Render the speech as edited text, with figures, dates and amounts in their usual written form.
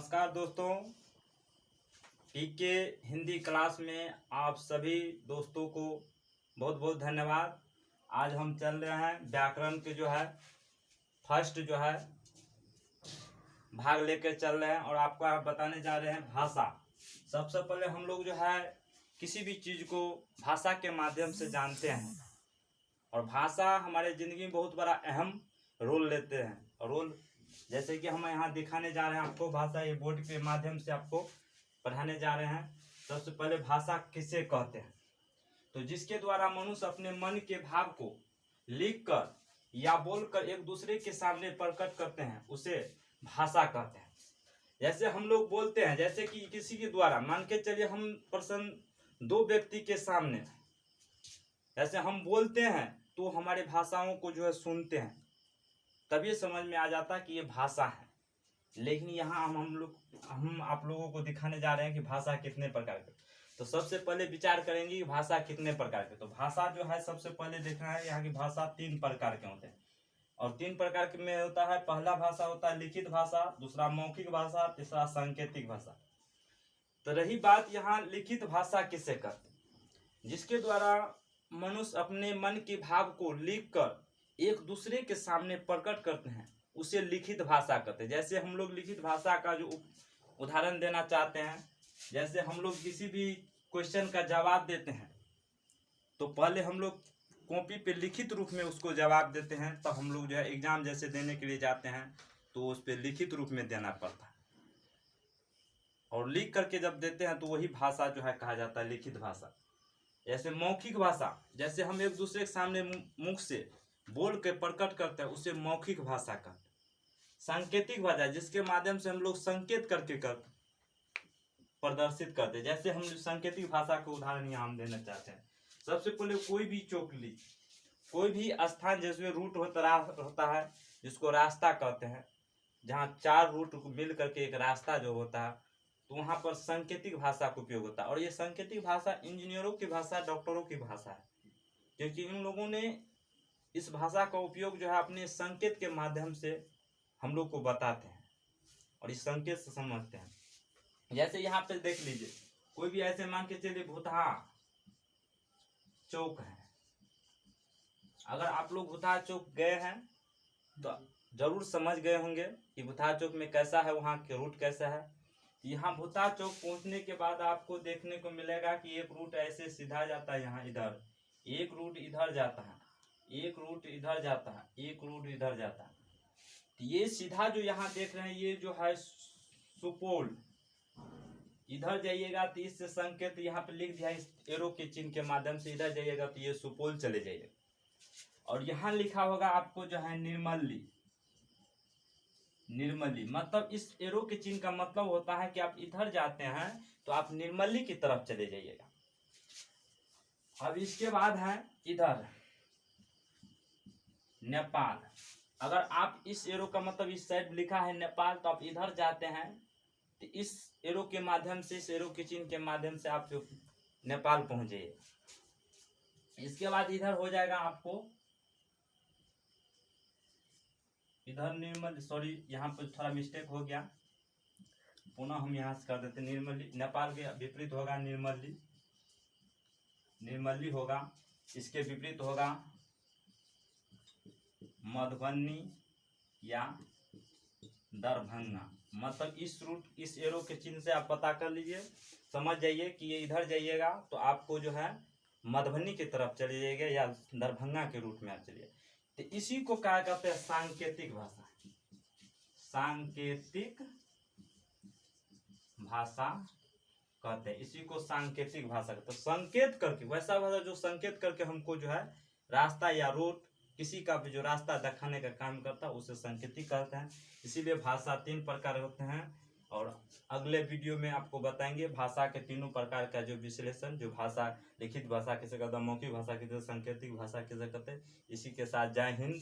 नमस्कार दोस्तों, पीके हिंदी क्लास में आप सभी दोस्तों को बहुत बहुत धन्यवाद। आज हम चल रहे हैं व्याकरण के फर्स्ट भाग लेकर चल रहे हैं और आपको बताने जा रहे हैं भाषा। सबसे पहले हम लोग किसी भी चीज़ को भाषा के माध्यम से जानते हैं और भाषा हमारे ज़िंदगी में बहुत बड़ा अहम रोल लेते हैं। रोल जैसे कि हम यहाँ दिखाने जा रहे हैं आपको भाषा, ये बोर्ड के माध्यम से आपको पढ़ाने जा रहे हैं। सबसे पहले भाषा किसे कहते हैं? तो जिसके द्वारा मनुष्य अपने मन के भाव को लिखकर या बोलकर एक दूसरे के सामने प्रकट करते हैं, उसे भाषा कहते हैं। जैसे हम लोग बोलते हैं, जैसे कि किसी के द्वारा मान के चलिए हम पर्सन दो व्यक्ति के सामने जैसे हम बोलते हैं तो हमारे भाषाओं को सुनते हैं, तभी समझ में आ जाता है कि ये भाषा है। लेकिन यहाँ हम आप लोगों को दिखाने जा रहे हैं कि भाषा कितने प्रकार के। तो सबसे पहले विचार करेंगे कि भाषा कितने प्रकार के। तो भाषा सबसे पहले देखना है यहाँ की भाषा 3 प्रकार के होते हैं और 3 प्रकार के में होता है। पहला भाषा होता है लिखित भाषा, दूसरा मौखिक भाषा, तीसरा सांकेतिक भाषा। तो रही बात यहाँ लिखित भाषा किसे कहते हैं? जिसके द्वारा मनुष्य अपने मन के भाव को लिखकर एक दूसरे के सामने प्रकट करते हैं, उसे लिखित भाषा कहते हैं। जैसे हम लोग लिखित भाषा का जो उदाहरण देना चाहते हैं, जैसे हम लोग किसी भी क्वेश्चन का जवाब देते हैं तो पहले हम लोग कॉपी पे लिखित रूप में उसको जवाब देते हैं। तब हम लोग एग्जाम जैसे देने के लिए जाते हैं तो उस पर लिखित रूप में देना पड़ता है और लिख करके जब देते हैं तो वही भाषा कहा जाता है लिखित भाषा। जैसे मौखिक भाषा, जैसे हम एक दूसरे के सामने मुख से बोल के प्रकट करते हैं, उसे मौखिक भाषा कहते हैं। सांकेतिक भाषा, जिसके माध्यम से हम लोग संकेत करके प्रदर्शित करते हैं। जैसे हम सांकेतिक भाषा का उदाहरण यहाँ हम देना चाहते हैं। सबसे पहले कोई भी चौकली, कोई भी स्थान जैसे रूट होता है जिसको रास्ता कहते हैं, जहाँ 4 रूट मिल करके एक रास्ता होता है, तो वहाँ पर सांकेतिक भाषा का उपयोग होता है। और ये सांकेतिक भाषा इंजीनियरों की भाषा, डॉक्टरों की भाषा है, क्योंकि इन लोगों ने इस भाषा का उपयोग अपने संकेत के माध्यम से हम लोग को बताते हैं और इस संकेत से समझते हैं। जैसे यहाँ पे देख लीजिए, कोई भी ऐसे मान के चलिए भूतहा चौक है। अगर आप लोग भूतहा चौक गए हैं तो जरूर समझ गए होंगे कि भूतहा चौक में कैसा है, वहाँ के रूट कैसा है। यहाँ भूतहा चौक पहुँचने के बाद आपको देखने को मिलेगा कि एक रूट ऐसे सीधा जाता है, यहाँ इधर एक रूट इधर जाता है, एक रूट इधर जाता है, एक रूट इधर जाता है। ये सीधा जो यहाँ देख रहे हैं ये है सुपौल। इधर जाइएगा तो इससे संकेत यहाँ पे लिख दिया इस एरो के चिन्ह के माध्यम से, इधर जाइएगा तो ये सुपौल चले जाइएगा। और यहाँ लिखा होगा आपको निर्मली। निर्मली मतलब इस एरो के चिन्ह का मतलब होता है कि आप इधर जाते हैं तो आप निर्मली की तरफ चले जाइएगा। अब इसके बाद है इधर नेपाल। अगर आप इस एरो का मतलब इस साइड लिखा है नेपाल, तो आप इधर जाते हैं तो इस एरो के माध्यम से, इस एरो के चिन्ह के माध्यम से आप नेपाल पहुंच जाइए। इसके बाद इधर हो जाएगा आपको इधर निर्मल, सॉरी यहाँ पर थोड़ा मिस्टेक हो गया, पुनः हम यहाँ से कर देते। निर्मली नेपाल के विपरीत होगा निर्मली, निर्मली होगा। इसके विपरीत होगा मधुबनी या दरभंगा। मतलब इस रूट, इस एरो के चिन्ह से आप पता कर लीजिए, समझ जाइए कि ये इधर जाइएगा तो आपको मधुबनी की तरफ चले जाइएगा या दरभंगा के रूट में आप चलिए। तो इसी को क्या कहते हैं? सांकेतिक भाषा। सांकेतिक भाषा कहते हैं, इसी को सांकेतिक भाषा कहते हैं। संकेत करके, वैसा भाषा जो संकेत करके हमको रास्ता या रूट, किसी का भी जो रास्ता दिखाने का काम करता है, उसे सांकेतिक कहते हैं। इसीलिए भाषा 3 प्रकार होते हैं और अगले वीडियो में आपको बताएंगे भाषा के तीनों प्रकार का जो विश्लेषण, जो भाषा लिखित भाषा किसे कहते हैं, मौखिक भाषा किसे, सांकेतिक भाषा किसे कहते हैं। इसी के साथ जय हिंद।